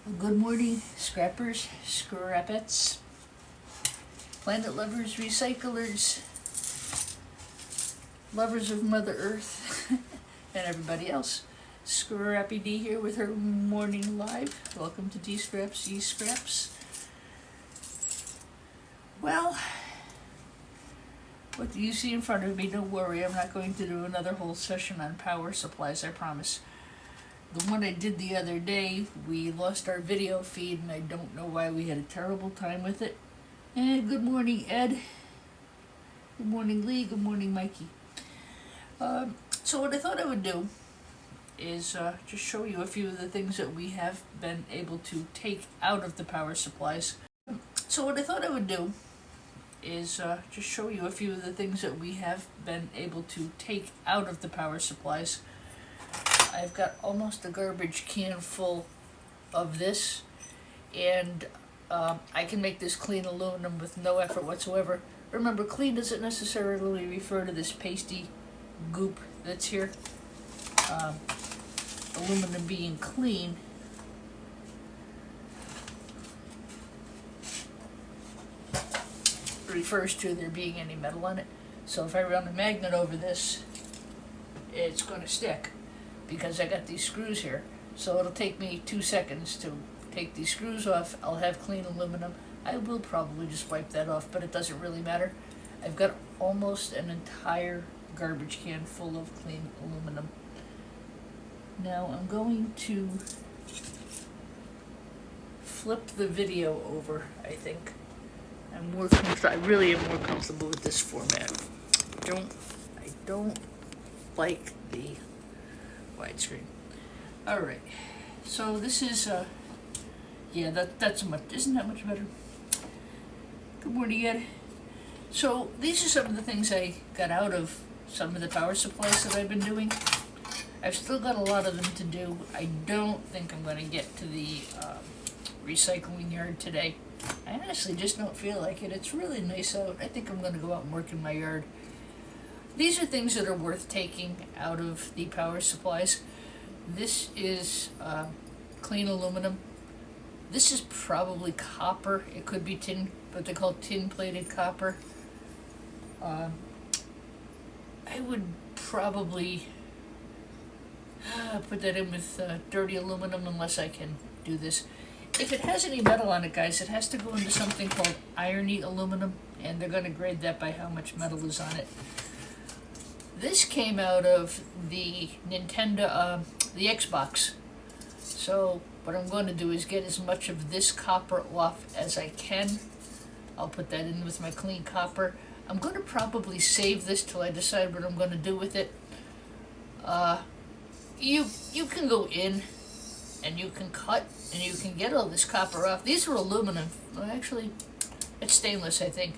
Good morning, scrappers, scrapettes, planet lovers, recyclers, lovers of Mother Earth, and everybody else. Scrappy D here with her morning live. Welcome to D Scraps, E Scraps. Well, what do you see in front of me? Don't worry, I'm not going to do another whole session on power supplies, I promise. The one I did the other day, we lost our video feed, and I don't know why. We had a terrible time with it. And good morning, Ed. Good morning, Lee. Good morning, Mikey. So what I thought I would do is just show you a few of the things that we have been able to take out of the power supplies. So what I thought I would do is just show you a few of the things that we have been able to take out of the power supplies. I've got almost a garbage can full of this, and I can make this clean aluminum with no effort whatsoever. Remember, clean doesn't necessarily refer to this pasty goop that's here. Aluminum being clean refers to there being any metal on it. So if I run a magnet over this, it's going to stick, because I got these screws here. So it'll take me 2 seconds to take these screws off. I'll have clean aluminum. I will probably just wipe that off, but it doesn't really matter. I've got almost an entire garbage can full of clean aluminum. Now I'm going to flip the video over, I think. I really am more comfortable with this format. I don't like the widescreen. All right, so this is isn't that much better? Good morning, Ed. So these are some of the things I got out of some of the power supplies that I've been doing. I've still got a lot of them to do. I don't think I'm going to get to the recycling yard today. I honestly just don't feel like it. It's really nice out. I think I'm going to go out and work in my yard. These are things that are worth taking out of the power supplies. This is clean aluminum. This is probably copper. It could be tin, what they call tin-plated copper. I would probably put that in with dirty aluminum unless I can do this. If it has any metal on it, guys, it has to go into something called irony aluminum, and they're going to grade that by how much metal is on it. This came out of the Nintendo, the Xbox. So what I'm going to do is get as much of this copper off as I can. I'll put that in with my clean copper. I'm going to probably save this till I decide what I'm going to do with it. You can go in and you can cut and you can get all this copper off. These are aluminum. Well, actually, it's stainless, I think.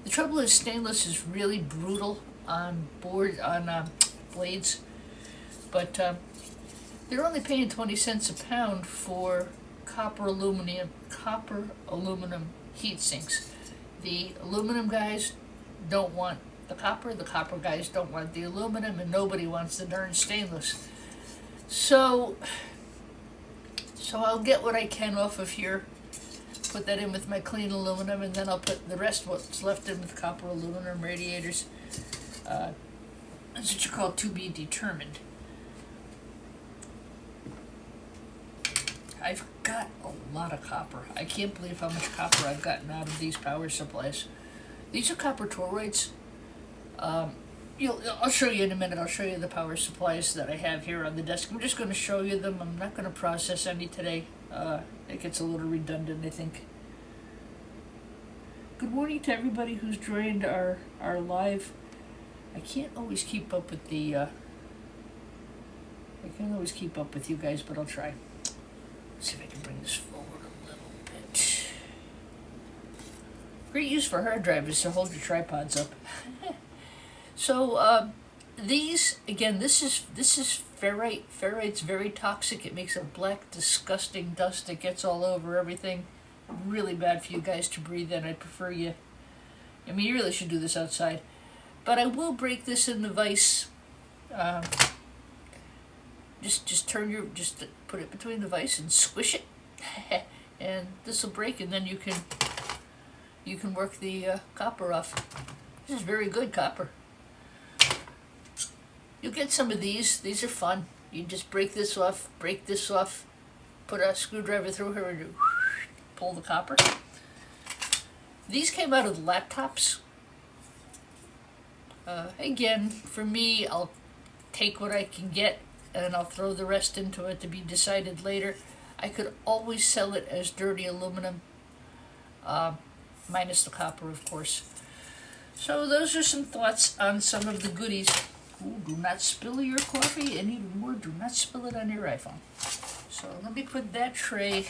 The trouble is stainless is really brutal on blades, but they're only paying 20 cents a pound for copper aluminum heat sinks. The aluminum guys don't want the copper guys don't want the aluminum, and nobody wants the darn stainless. So I'll get what I can off of here, put that in with my clean aluminum, and then I'll put the rest, what's left, in with copper aluminum radiators. That's what you call to be determined. I've got a lot of copper. I can't believe how much copper I've gotten out of these power supplies. These are copper toroids. I'll show you in a minute. I'll show you the power supplies that I have here on the desk. I'm just going to show you them. I'm not going to process any today. It gets a little redundant, I think. Good morning to everybody who's joined our live. I can't always keep up with the I can't always keep up with you guys, but I'll try. Let's see if I can bring this forward a little bit. Great use for hard drive is to hold your tripods up. So these, again, this is ferrite. Ferrite's very toxic. It makes a black, disgusting dust that gets all over everything. Really bad for you guys to breathe in. I'd prefer you. I mean, you really should do this outside. But I will break this in the vise. Just put it between the vise and squish it. and this will break, and then you can work the copper off. This is very good copper. You'll get some of these. These are fun. You just break this off, put a screwdriver through here, and you pull the copper. These came out of laptops. Again, for me, I'll take what I can get, and I'll throw the rest into it to be decided later. I could always sell it as dirty aluminum, minus the copper, of course. So those are some thoughts on some of the goodies. Ooh, do not spill your coffee, and even more, do not spill it on your iPhone. So let me put that tray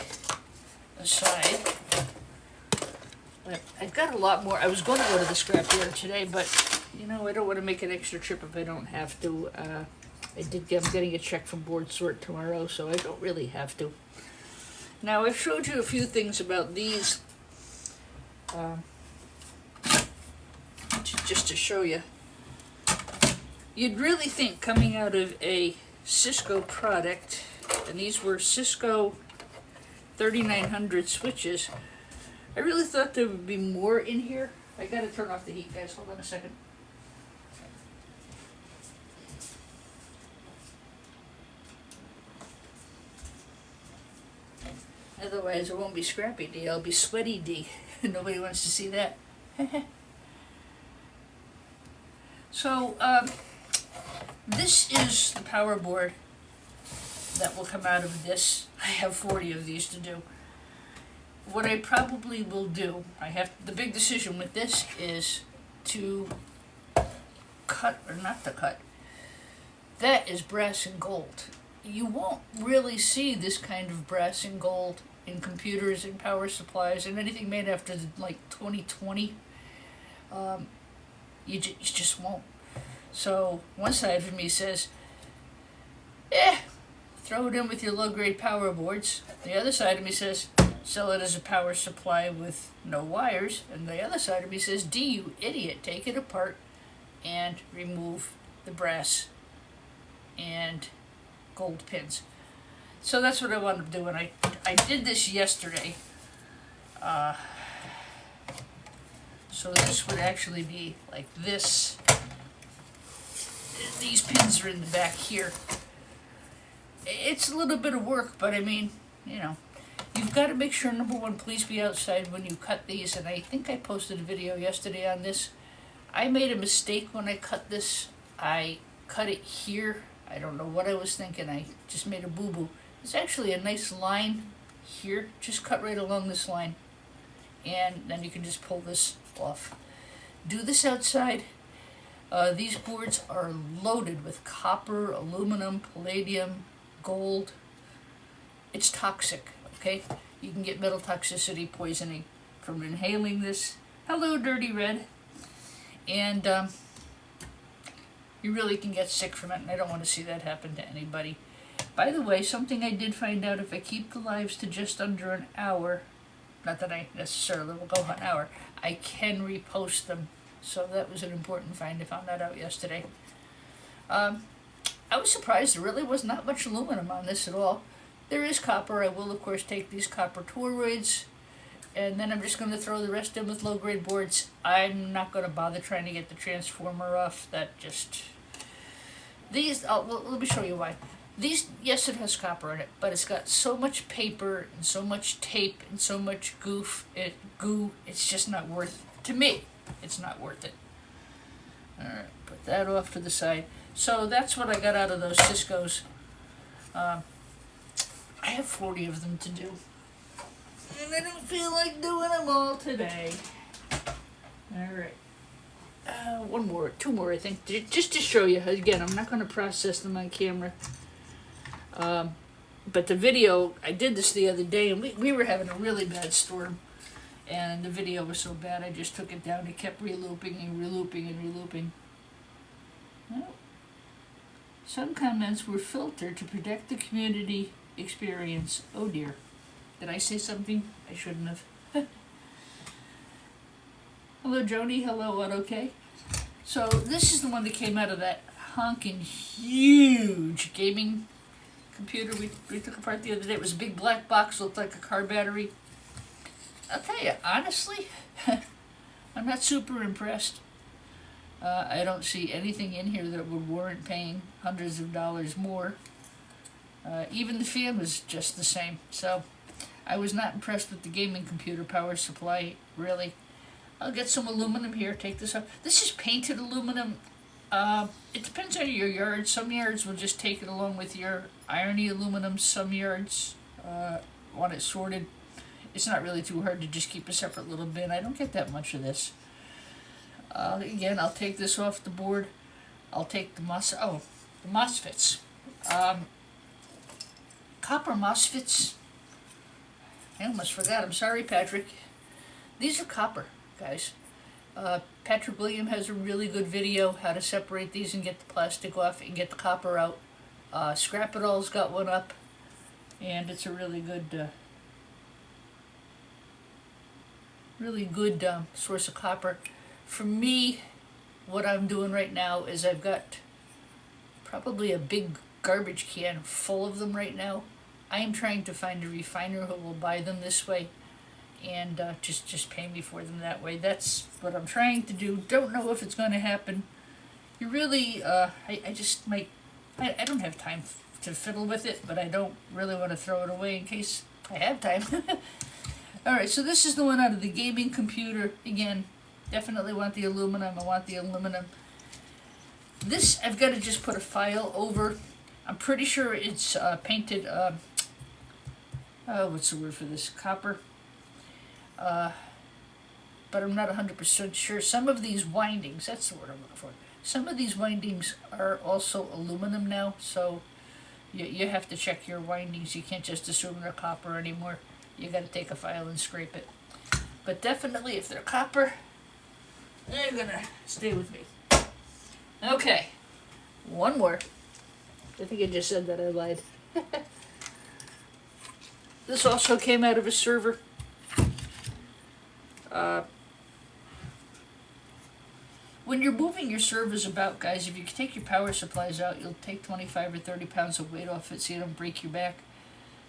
aside. I've got a lot more. I was going to go to the scrapyard today, but you know, I don't want to make an extra trip if I don't have to. I'm getting a check from Board Sort tomorrow, so I don't really have to. Now, I've showed you a few things about these, just to show you. You'd really think coming out of a Cisco product, and these were Cisco 3900 switches, I really thought there would be more in here. I gotta turn off the heat, guys. Hold on a second. Otherwise, it won't be Scrappy D. I'll be Sweaty D. Nobody wants to see that. So, this is the power board that will come out of this. I have 40 of these to do. What I probably will do, the big decision with this is to cut or not to cut. That is brass and gold. You won't really see this kind of brass and gold in computers and power supplies and anything made after like 2020. You just won't. So one side of me says, throw it in with your low-grade power boards. The other side of me says, sell it as a power supply with no wires. And the other side of me says, D, you idiot, take it apart and remove the brass and gold pins. So that's what I wanted to do, and I did this yesterday. So this would actually be like this. These pins are in the back here. It's a little bit of work, but I mean, you know, you've got to make sure, number one, please be outside when you cut these, and I think I posted a video yesterday on this. I made a mistake when I cut this. I cut it here. I don't know what I was thinking. I just made a boo-boo. There's actually a nice line here. Just cut right along this line. And then you can just pull this off. Do this outside. These boards are loaded with copper, aluminum, palladium, gold. It's toxic, okay? You can get metal toxicity poisoning from inhaling this. Hello, Dirty Red. And you really can get sick from it, and I don't want to see that happen to anybody. By the way, something I did find out, if I keep the lives to just under an hour, not that I necessarily will go an hour, I can repost them. So that was an important find. I found that out yesterday. I was surprised. There really was not much aluminum on this at all. There is copper. I will, of course, take these copper toroids, and then I'm just going to throw the rest in with low-grade boards. I'm not going to bother trying to get the transformer off. That just... These, well, let me show you why. These, yes, it has copper in it, but it's got so much paper and so much tape and so much goo, it's just not worth it. To me, it's not worth it. Alright, put that off to the side. So that's what I got out of those Ciscos. I have 40 of them to do. And I don't feel like doing them all today. Alright. Two more, I think. Just to show you. Again, I'm not going to process them on camera. But the video, I did this the other day, and we were having a really bad storm. And the video was so bad, I just took it down. It kept relooping and relooping and relooping. Well, some comments were filtered to protect the community experience. Oh dear. Did I say something I shouldn't have? Hello, Joni. Hello, what okay? So this is the one that came out of that honking huge gaming computer we took apart the other day. It was a big black box, looked like a car battery. I'll tell you, honestly, I'm not super impressed. I don't see anything in here that would warrant paying hundreds of dollars more. Even the fan was just the same. So I was not impressed with the gaming computer power supply, really. I'll get some aluminum here, take this off. This is painted aluminum. It depends on your yard. Some yards will just take it along with your irony aluminum. Some yards want it sorted. It's not really too hard to just keep a separate little bin. I don't get that much of this. Again, I'll take this off the board. I'll take the MOSFETs. Copper MOSFETs. I almost forgot. I'm sorry, Patrick. These are copper, guys. Patrick William has a really good video how to separate these and get the plastic off and get the copper out. Scrap It All's got one up, and it's a really good source of copper. For me, what I'm doing right now is I've got probably a big garbage can full of them right now. I am trying to find a refiner who will buy them this way and just pay me for them that way. That's what I'm trying to do. Don't know if it's going to happen. You really, I just might, I don't have time to fiddle with it, but I don't really want to throw it away in case I have time. Alright, so this is the one out of the gaming computer. Again, definitely want the aluminum. I want the aluminum. This, I've got to just put a file over. I'm pretty sure it's painted, what's the word for this? Copper. But I'm not 100% sure. Some of these windings, that's the word I'm looking for. Some of these windings are also aluminum now, so you have to check your windings. You can't just assume they're copper anymore. You got to take a file and scrape it. But definitely, if they're copper, they're gonna stay with me. Okay, one more. I think I just said that I lied. This also came out of a server. When you're moving your servers about, guys, if you take your power supplies out, you'll take 25 or 30 pounds of weight off it so you don't break your back.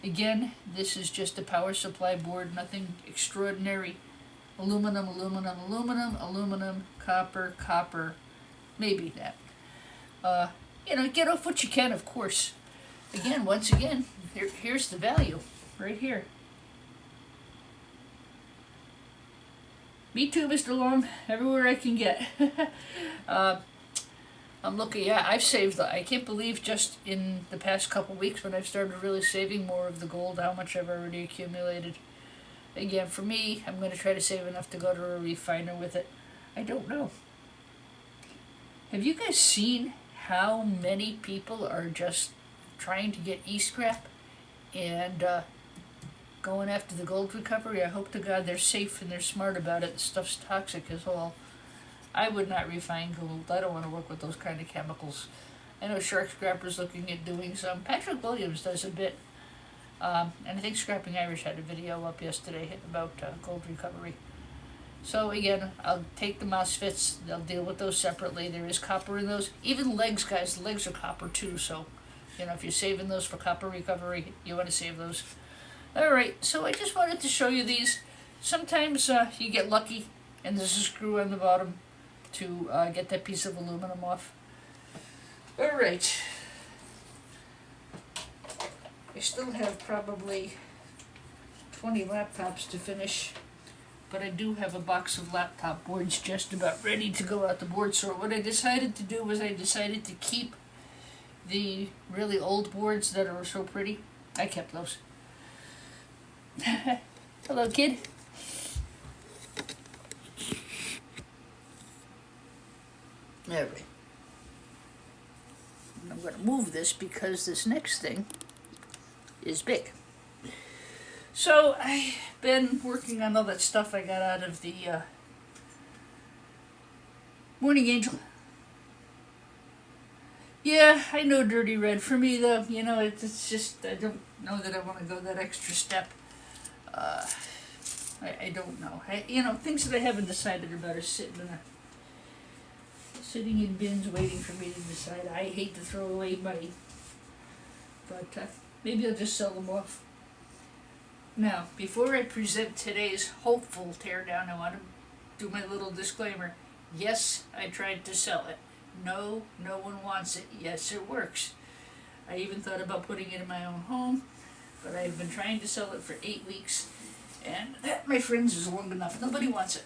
Again, this is just a power supply board, nothing extraordinary. Aluminum, aluminum, aluminum, aluminum, copper, copper, maybe that. Get off what you can, of course. Again, once again, here's the value, right here. Me too, Mr. Long, everywhere I can get. I'm looking, I've saved, I can't believe just in the past couple weeks when I've started really saving more of the gold, how much I've already accumulated. Again, for me, I'm going to try to save enough to go to a refiner with it. I don't know. Have you guys seen how many people are just trying to get e-scrap and going after the gold recovery? I hope to God they're safe and they're smart about it. The stuff's toxic as all. I would not refine gold. I don't want to work with those kind of chemicals. I know Shark Scrapper's looking at doing some. Patrick Williams does a bit. And I think Scrapping Irish had a video up yesterday about gold recovery. So again, I'll take the MOSFETs. They'll deal with those separately. There is copper in those. Even legs, guys. The legs are copper too. So, if you're saving those for copper recovery, you want to save those. Alright, so I just wanted to show you these. Sometimes you get lucky and there's a screw on the bottom to get that piece of aluminum off. Alright. I still have probably 20 laptops to finish, but I do have a box of laptop boards just about ready to go out the board sort. What I decided to do was I decided to keep the really old boards that are so pretty. I kept those. Hello, kid. Alright. I'm going to move this because this next thing is big. So, I've been working on all that stuff I got out of the Morning Angel. Yeah, I know Dirty Red. For me, though, it's just, I don't know that I want to go that extra step. I don't know. Things that I haven't decided about are sitting in bins waiting for me to decide. I hate to throw away money. but maybe I'll just sell them off. Now, before I present today's hopeful teardown, I want to do my little disclaimer. Yes, I tried to sell it. No, no one wants it. Yes, it works. I even thought about putting it in my own home, but I've been trying to sell it for 8 weeks, and that, my friends, is long enough. Nobody wants it.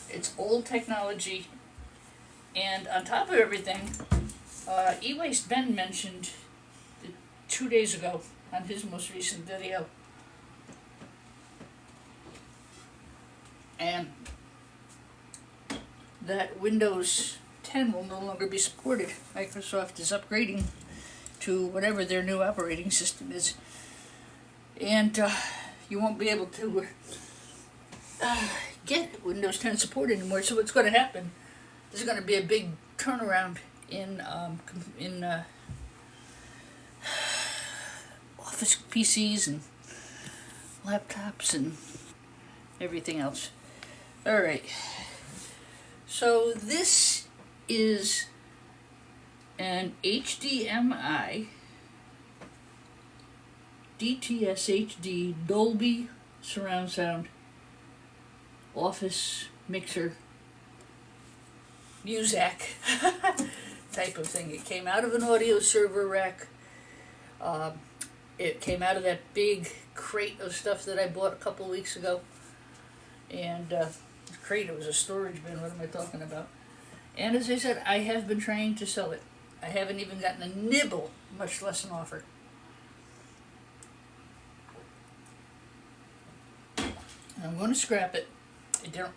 It's old technology, and on top of everything, E-Waste Ben mentioned 2 days ago on his most recent video, and that Windows 10 will no longer be supported. Microsoft is upgrading to whatever their new operating system is, and you won't be able to get Windows 10 support anymore. So what's going to happen? There's going to be a big turnaround in office PCs and laptops and everything else. All right. So this is an HDMI DTS HD Dolby surround sound office mixer Muzak type of thing. It came out of an audio server rack. It came out of that big crate of stuff that I bought a couple of weeks ago. And crate, it was a storage bin. What am I talking about? And as I said, I have been trying to sell it. I haven't even gotten a nibble, much less an offer. I'm going to scrap it. I don't,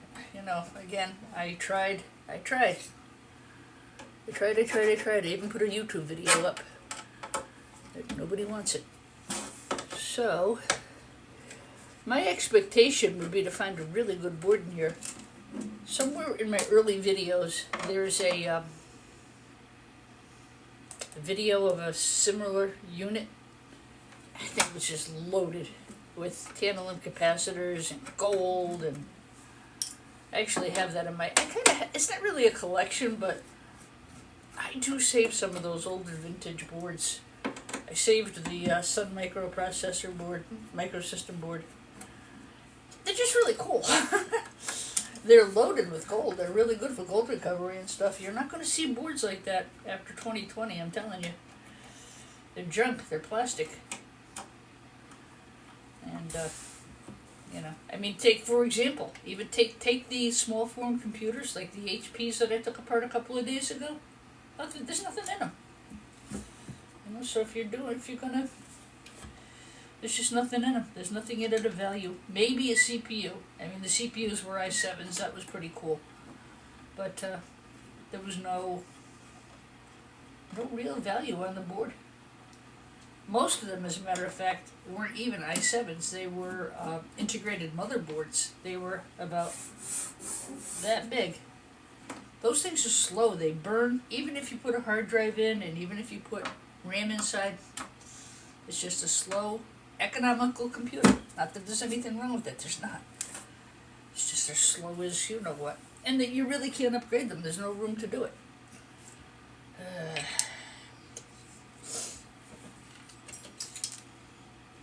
again, I tried. I even put a YouTube video up. But nobody wants it. So, my expectation would be to find a really good board in here. Somewhere in my early videos, there's a video of a similar unit. I think it was just loaded with tantalum capacitors and gold, and I actually have that in my, it's not really a collection, but I do save some of those older vintage boards. I saved the Sun microprocessor board, microsystem board. They're just really cool. They're loaded with gold. They're really good for gold recovery and stuff. You're not going to see boards like that after 2020, I'm telling you. They're junk. They're plastic. And, I mean, take, for example, even take the small form computers, like the HPs that I took apart a couple of days ago. There's nothing in them. So if you're gonna, there's just nothing in them. There's nothing in it of value. Maybe a CPU. I mean, the CPUs were i7s. That was pretty cool. But there was no real value on the board. Most of them, as a matter of fact, weren't even i7s. They were integrated motherboards. They were about that big. Those things are slow. They burn. Even if you put a hard drive in, and even if you put RAM inside, it's just a slow, economical computer. Not that there's anything wrong with it. There's not. It's just they're slow as you know what. And that you really can't upgrade them. There's no room to do it.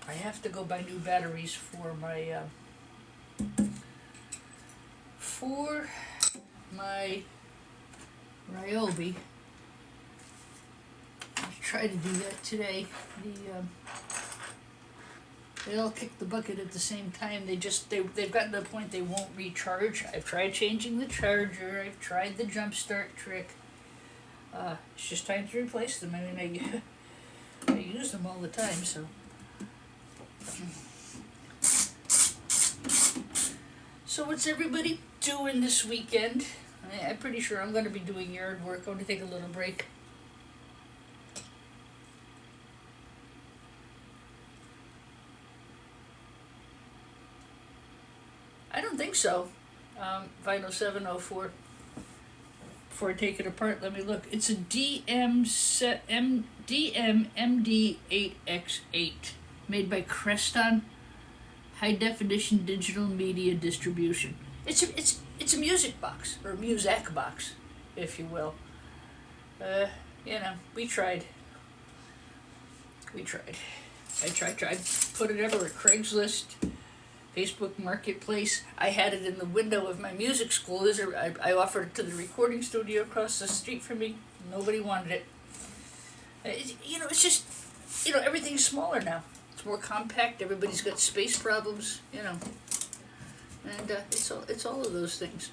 I have to go buy new batteries for my Ryobi. I tried to do that today. They all kick the bucket at the same time. They've gotten to the point they won't recharge. I've tried changing the charger. I've tried the jump start trick. It's just time to replace them. I mean, I use them all the time, so. So what's everybody doing this weekend? I'm pretty sure I'm going to be doing yard work. I'm going to take a little break. I don't think so. Vinyl 704. Before I take it apart, let me look. It's a DMMD8X8 made by Creston High Definition Digital Media Distribution. It's a music box, or Muzak box, if you will. We tried. We tried. I tried. Put it everywhere. Craigslist, Facebook Marketplace. I had it in the window of my music school. I offered it to the recording studio across the street from me. Nobody wanted it. It's just, everything's smaller now. It's more compact. Everybody's got space problems, and it's all of those things.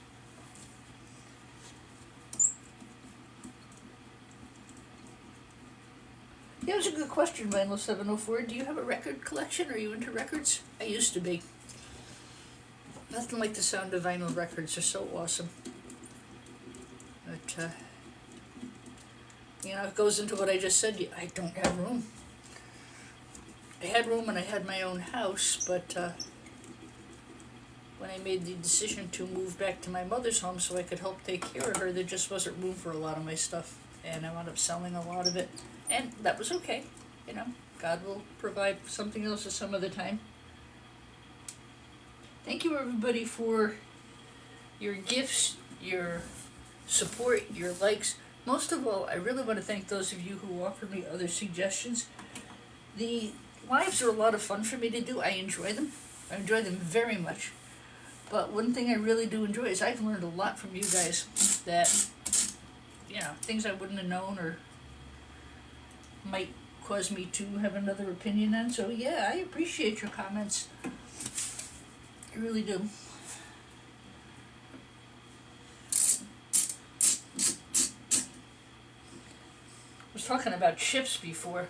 Yeah, it was a good question, Vinyl 704. Do you have a record collection? Are you into records? I used to be. Nothing like the sound of vinyl records. They're so awesome. But, it goes into what I just said. I don't have room. I had room when I had my own house, but when I made the decision to move back to my mother's home so I could help take care of her, there just wasn't room for a lot of my stuff. And I wound up selling a lot of it. And that was okay. God will provide something else at some other time. Thank you, everybody, for your gifts, your support, your likes. Most of all, I really want to thank those of you who offered me other suggestions. The lives are a lot of fun for me to do. I enjoy them. I enjoy them very much. But one thing I really do enjoy is I've learned a lot from you guys that, things I wouldn't have known or might cause me to have another opinion on. So yeah, I appreciate your comments. I really do. I was talking about chips before,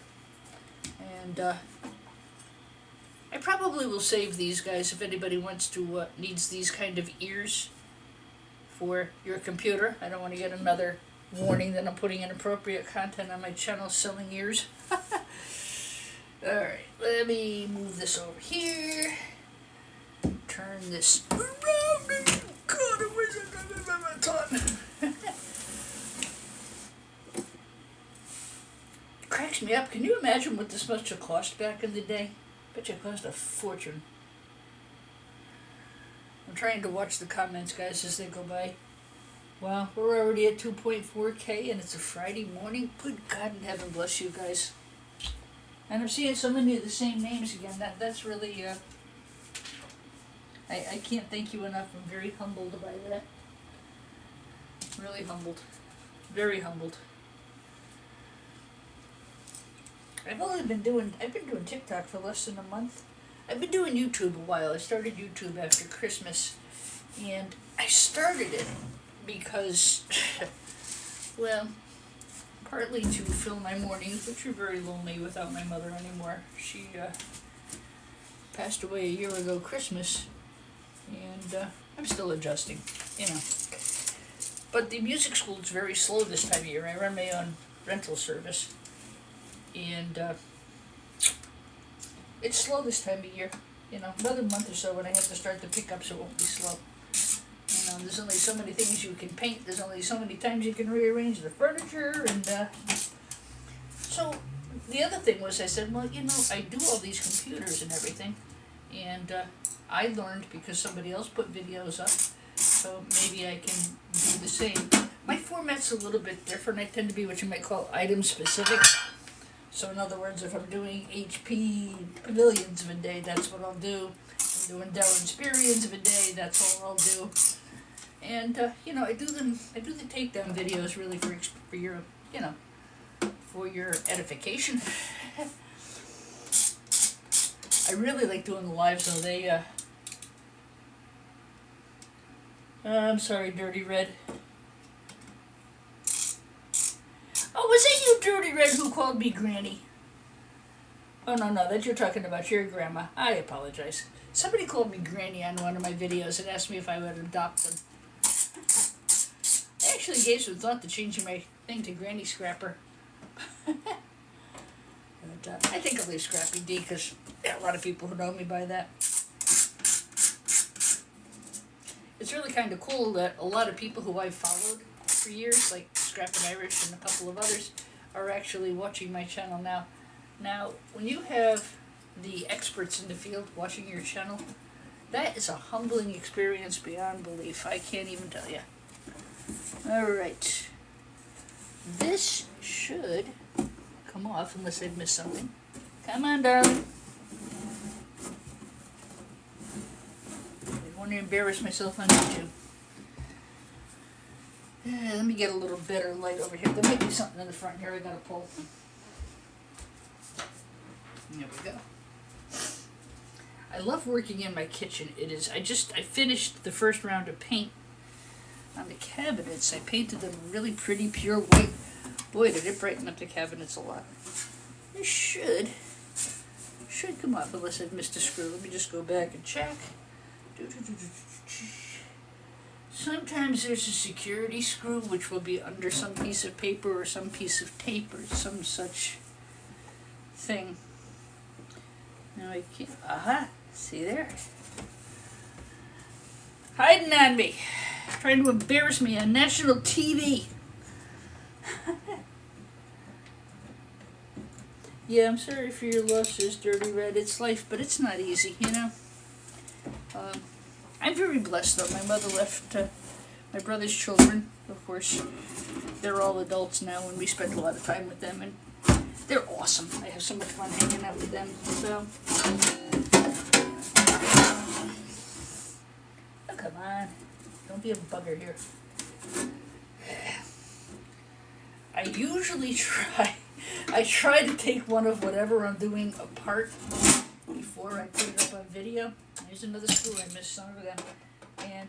and I probably will save these guys if anybody wants to, needs these kind of ears for your computer. I don't want to get another warning that I'm putting inappropriate content on my channel selling ears. Alright, let me move this over here. Turn this around. God, it was a ton. It cracks me up. Can you imagine what this must have cost back in the day? Bet you it cost a fortune. I'm trying to watch the comments, guys, as they go by. Wow, we're already at 2.4K and it's a Friday morning. Good God in heaven bless you guys. And I'm seeing so many of the same names again. That's really, I can't thank you enough. I'm very humbled by that. Really humbled. Very humbled. I've been doing TikTok for less than a month. I've been doing YouTube a while. I started YouTube after Christmas, and I started it because, well, partly to fill my mornings, which are very lonely without my mother anymore. She passed away a year ago Christmas, and I'm still adjusting, But the music school is very slow this time of year. I run my own rental service, and it's slow this time of year. Another month or so when I have to start the pickups, it won't be slow. There's only so many things you can paint. There's only so many times you can rearrange the furniture, and so the other thing was I said, well, I do all these computers and everything, and I learned because somebody else put videos up, so maybe I can do the same. My format's a little bit different. I tend to be what you might call item specific. So in other words, if I'm doing HP Pavilions of a day, that's what I'll do. If I'm doing Dell Inspirions of a day, that's all I'll do. And I do the takedown videos really for your for your edification. I really like doing the lives though. They I'm sorry, Dirty Red. Oh, was it you, Dirty Red, who called me Granny? Oh, no, that you're talking about your grandma. I apologize. Somebody called me Granny on one of my videos and asked me if I would adopt them. I actually gave some thought to changing my thing to Granny Scrapper. But, I think I'll leave Scrappy D because there are a lot of people who know me by that. It's really kind of cool that a lot of people who I've followed for years, like Scrappin' Irish and a couple of others, are actually watching my channel now. Now, when you have the experts in the field watching your channel, that is a humbling experience beyond belief. I can't even tell you. Alright. This should come off unless I've missed something. Come on, darling. I want to embarrass myself on YouTube. Let me get a little better light over here. There might be something in the front here I gotta pull. There we go. I love working in my kitchen. I finished the first round of paint on the cabinets. I painted them really pretty pure white. Boy, did it brighten up the cabinets a lot. It should come off unless I've missed a screw. Let me just go back and check. Sometimes there's a security screw which will be under some piece of paper or some piece of tape or some such thing. Now I can't, see there? Hiding on me, trying to embarrass me on national TV. Yeah, I'm sorry for your losses, Dirty Red. It's life, but it's not easy, you know. I'm very blessed, though. My mother left my brother's children. Of course, they're all adults now, and we spend a lot of time with them, and they're awesome. I have so much fun hanging out with them. So, oh, come on. Don't be a bugger here. I usually try to take one of whatever I'm doing apart before I put it up on video. Here's another screw I missed, some of them. And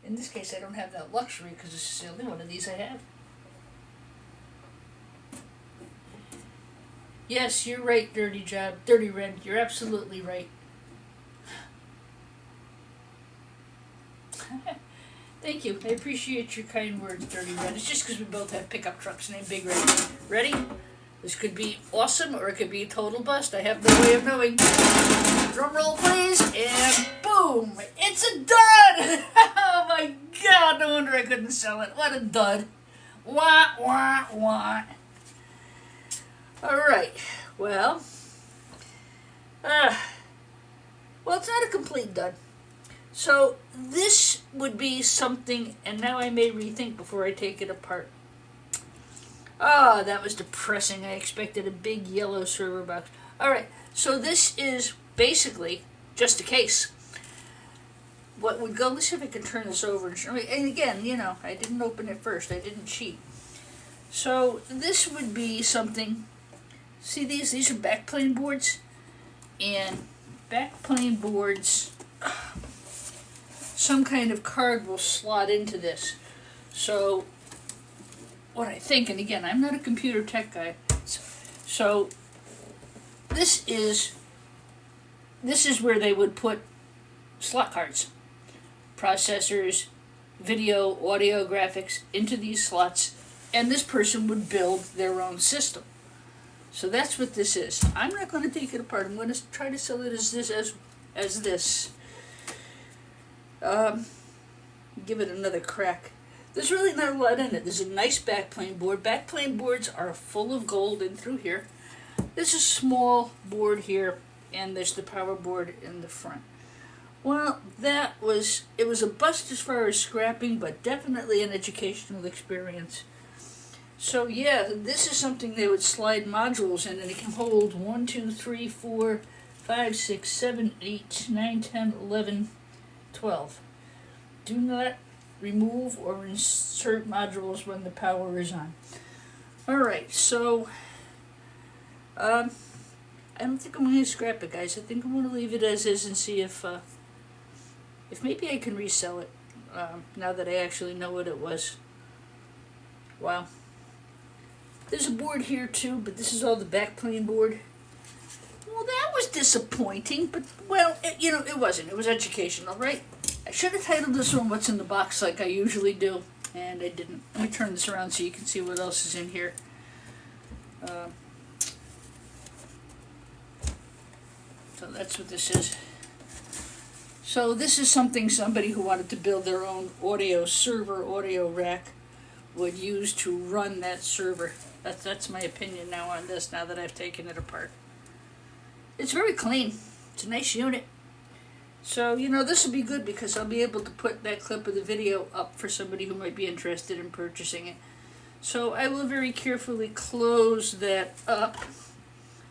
in this case, I don't have that luxury because this is the only one of these I have. Yes, you're right, Dirty Red. You're absolutely right. Thank you. I appreciate your kind words, Dirty Red. It's just because we both have pickup trucks named Big Red. Ready? This could be awesome or it could be a total bust. I have no way of knowing. Drum roll, please, and boom! It's a dud! Oh my God, no wonder I couldn't sell it. What a dud. Wah, wah, wah. Alright, well, it's not a complete dud. So this would be something, and now I may rethink before I take it apart. Ah, that was depressing. I expected a big yellow server box. Alright, so this is basically just a case. What would go, let's see if I can turn this over and show me. And again, you know, I didn't open it first. I didn't cheat. So this would be something, see these are backplane boards. And backplane boards, some kind of card will slot into this. So what I think, and again, I'm not a computer tech guy, so this is where they would put slot cards, processors, video, audio, graphics into these slots, and this person would build their own system. So that's what this is. I'm not going to take it apart. I'm going to try to sell it as this. Give it another crack. There's really not a lot in it. There's a nice backplane board. Backplane boards are full of gold in through here. There's a small board here, and there's the power board in the front. Well, it was a bust as far as scrapping, but definitely an educational experience. So yeah, this is something they would slide modules in, and it can hold 1, 2, 3, 4, 5, 6, 7, 8, 9, 10, 11, 12. Do not remove or insert modules when the power is on. Alright, so I don't think I'm going to scrap it, guys. I think I'm going to leave it as is and see if maybe I can resell it now that I actually know what it was. Wow. There's a board here too, but this is all the backplane board. Well, that was disappointing, but, well, it wasn't. It was educational, right? I should have titled this one What's in the Box like I usually do, and I didn't. Let me turn this around so you can see what else is in here. So that's what this is. So this is somebody who wanted to build their own audio server, audio rack, would use to run that server. That's my opinion now on this, now that I've taken it apart. It's very clean. It's a nice unit. So, this will be good because I'll be able to put that clip of the video up for somebody who might be interested in purchasing it. So I will very carefully close that up.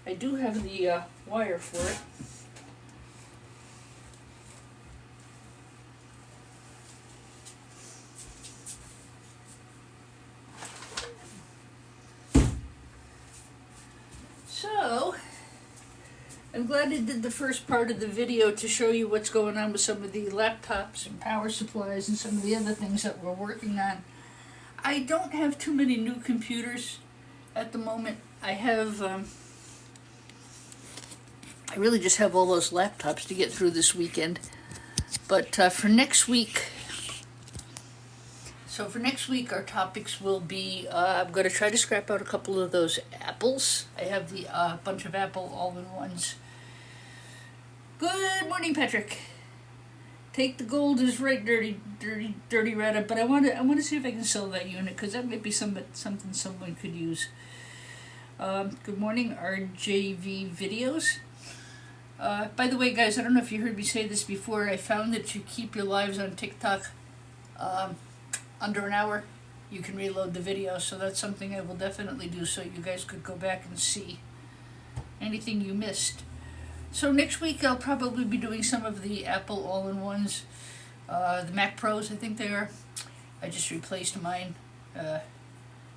I do have the wire for it. So, I'm glad I did the first part of the video to show you what's going on with some of the laptops and power supplies and some of the other things that we're working on. I don't have too many new computers at the moment. I have, I really just have all those laptops to get through this weekend. But for next week, our topics will be, I'm going to try to scrap out a couple of those apples. I have the bunch of Apple all-in-ones. Good morning, Patrick. Take the gold is right, dirty red. But I want to see if I can sell that unit, because that might be something someone could use. Good morning, RJV videos. By the way, guys, I don't know if you heard me say this before. I found that you keep your lives on TikTok under an hour, you can reload the video. So that's something I will definitely do, so you guys could go back and see anything you missed. So next week I'll probably be doing some of the Apple all-in-ones, the Mac Pros, I think they are. I just replaced mine. I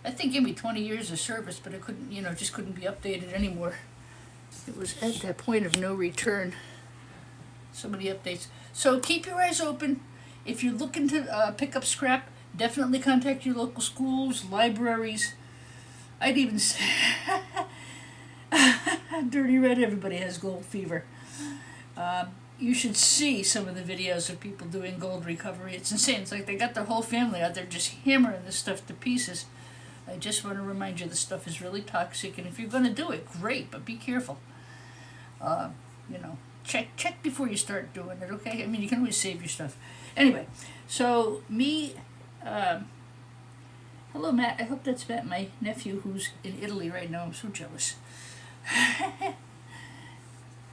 think it gave me 20 years of service, but I couldn't, just couldn't be updated anymore. It was at that point of no return. So many updates. So keep your eyes open. If you're looking to pick up scrap, definitely contact your local schools, libraries. I'd even say, dirty red, everybody has gold fever. You should see some of the videos of people doing gold recovery. It's insane. It's like they got their whole family out there just hammering this stuff to pieces. I just want to remind you this stuff is really toxic, and if you're going to do it, great, but be careful. Check before you start doing it, okay? I mean, you can always save your stuff. Anyway, so hello, Matt. I hope that's Matt, my nephew, who's in Italy right now. I'm so jealous.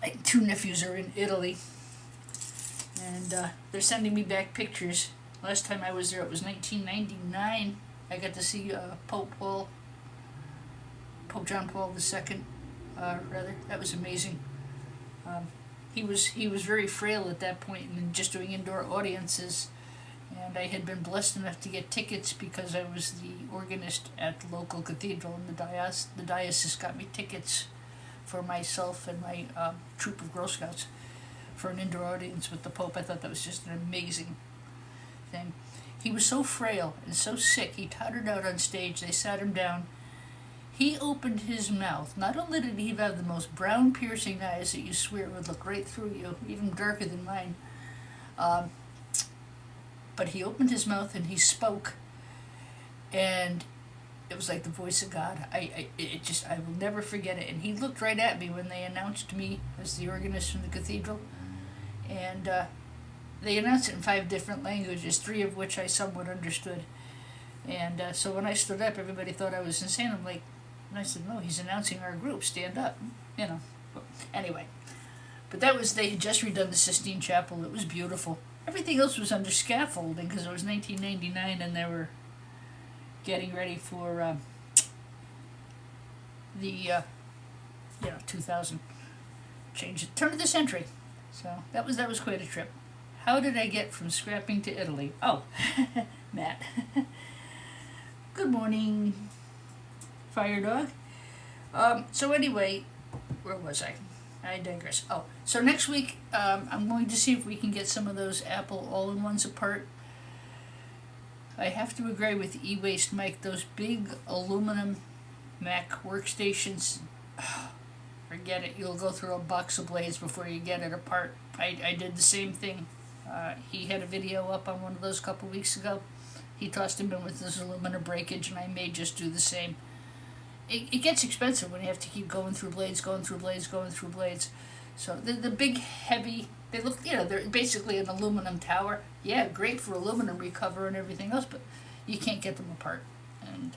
My two nephews are in Italy, and they're sending me back pictures. Last time I was there, it was 1999. I got to see Pope John Paul II, rather. That was amazing. He was very frail at that point and just doing indoor audiences, and I had been blessed enough to get tickets because I was the organist at the local cathedral, and the diocese got me tickets for myself and my troop of Girl Scouts for an indoor audience with the Pope. I thought that was just an amazing thing. He was so frail and so sick, he tottered out on stage. They sat him down. He opened his mouth. Not only did he have the most brown, piercing eyes that you swear would look right through you, even darker than mine, but he opened his mouth and he spoke, and it was like the voice of God. I will never forget it. And he looked right at me when they announced me as the organist from the cathedral, and they announced it in 5 different languages, 3 of which I somewhat understood. And so when I stood up, everybody thought I was insane. And I said, no, he's announcing our group, stand up, Anyway, but they had just redone the Sistine Chapel. It was beautiful. Everything else was under scaffolding because it was 1999 and they were getting ready for the 2000 change, turn of the century. So that was quite a trip. How did I get from scrapping to Italy? Oh, Matt. Good morning, Fire Dog. So anyway, where was I? I digress. Oh, so next week I'm going to see if we can get some of those Apple all-in-ones apart. I have to agree with E-Waste Mike. Those big aluminum Mac workstations, forget it. You'll go through a box of blades before you get it apart. I did the same thing. He had a video up on one of those a couple weeks ago. He tossed him in with this aluminum breakage, and I may just do the same. It gets expensive when you have to keep going through blades. So the big, heavy, they look, they're basically an aluminum tower. Yeah, great for aluminum recover and everything else, but you can't get them apart. And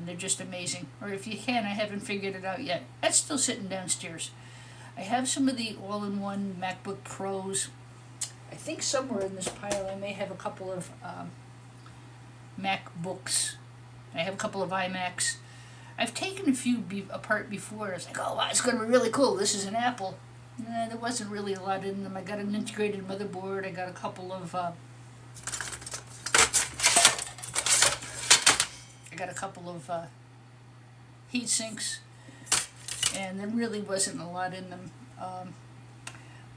they're just amazing. Or if you can, I haven't figured it out yet. That's still sitting downstairs. I have some of the all-in-one MacBook Pros. I think somewhere in this pile I may have a couple of MacBooks. I have a couple of iMacs. I've taken a few apart before. I was like, oh, wow, it's going to be really cool. This is an apple. Nah, there wasn't really a lot in them. I got an integrated motherboard. I got a couple of heat sinks, and there really wasn't a lot in them.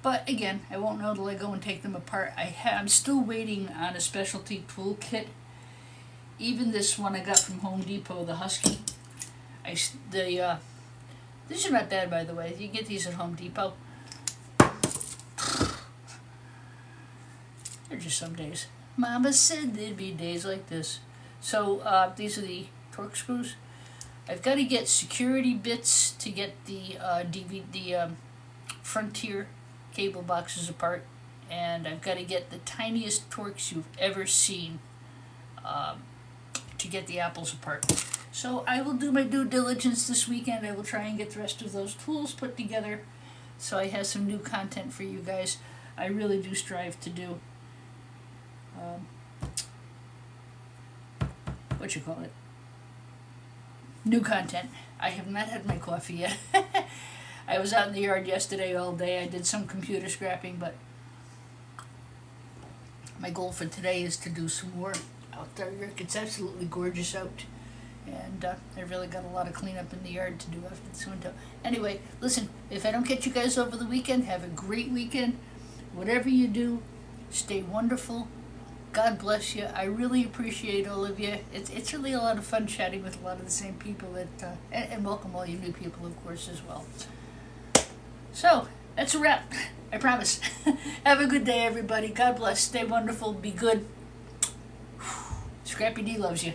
But again, I won't know till I go and take them apart. I'm still waiting on a specialty tool kit. Even this one I got from Home Depot, the Husky. These are not bad, by the way. You can get these at Home Depot. They're just some days. Mama said there'd be days like this. So these are the Torx screws. I've got to get security bits to get the Frontier cable boxes apart, and I've got to get the tiniest Torx you've ever seen to get the apples apart. So I will do my due diligence this weekend. I will try and get the rest of those tools put together so I have some new content for you guys. I really do strive to do new content. I have not had my coffee yet. I was out in the yard yesterday all day. I did some computer scrapping, but my goal for today is to do some more out there. It's absolutely gorgeous out, and I really got a lot of cleanup in the yard to do after this window. Anyway, listen, if I don't catch you guys over the weekend, have a great weekend. Whatever you do, stay wonderful. God bless you. I really appreciate all of you. It's really a lot of fun chatting with a lot of the same people and welcome all you new people, of course, as well. So, that's a wrap. I promise. Have a good day, everybody. God bless. Stay wonderful. Be good. Scrappy D loves you.